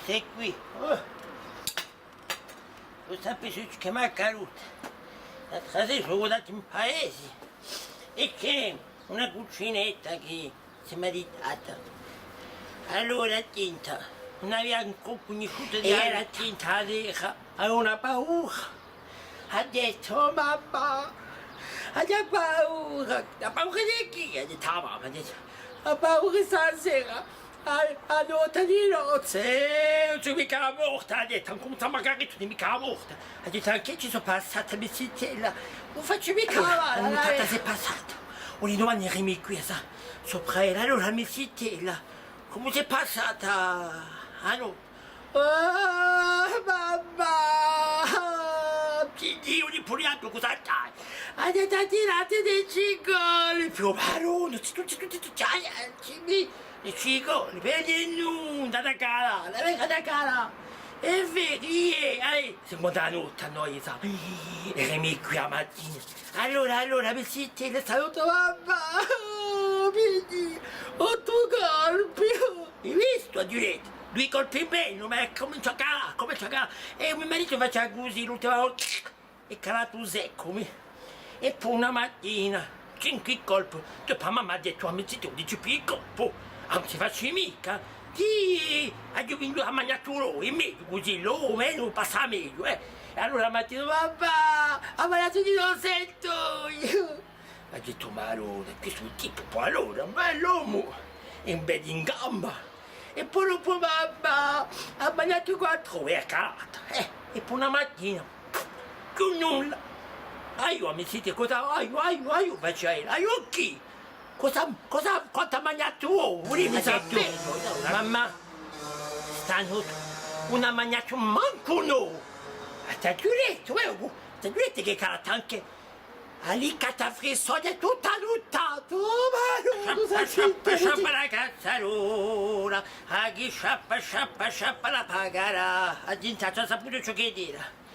Sei qui. Oh. Lo sapessi che mi è accaduto? L'altra sera sono andato in paese e c'è una cucinetta che si è maritata. Allora tinta, non aveva ancora conosciuto di era tinta aveva una paura. Ha detto, oh mamma, ha paura. La paura di chi? Ha detto, ah mamma, ha detto, ha paura stasera. A notte di nozze, non sono mica morta, ha detto, ancora magari tu non mica morta. Ha detto, anche ci sono passata la cittella, non faccio mica male. La nottata si è passata, un domani eri qui, sopra ella, allora mi cittella, come si è passata? Ah no. Oh, mamma, Dio di Poliato, cosa fai? Ha detto, tirate dei cigoli, più marone, tutti, i cigoli, vedi nuda da cara, la venga da cara, e vedi, siamo da notte a noi, sa, eri qui a mattina, allora, mi siete, le saluto, mamma, vedi, 8 colpi, hai visto, diretto? 2 colpi in meno, ma comincia a calare, e mio marito faceva così l'ultima volta, è calato secco, e poi una mattina, 5 colpi, dopo mamma ha detto a mezz'ora, 10 più colpo, non si faccia mica, chi ha vinto a mangiato è meglio così, lo meno passa meglio, E allora la mattina, papà, ha mangiato di non sento io. Ha detto, ma allora, questo tipo, poi allora, un bell'uomo, è un bel in gamba. E poi dopo mamma ha mangiato 4 e è calata, e poi una mattina, più nulla. Io mi siete cosa, io facevo, io chi? Quanto ha mangiato uovo? Mi sapevo, mamma, stanotte, non ha mangiato manco no. Sta giuretto, sta giuretto che calata anche, lì catafrissoia tutta luttata, ma non sa sciappa la cazzarola, a chi sciappa la pagherà, a gente ha saputo ciò che dire.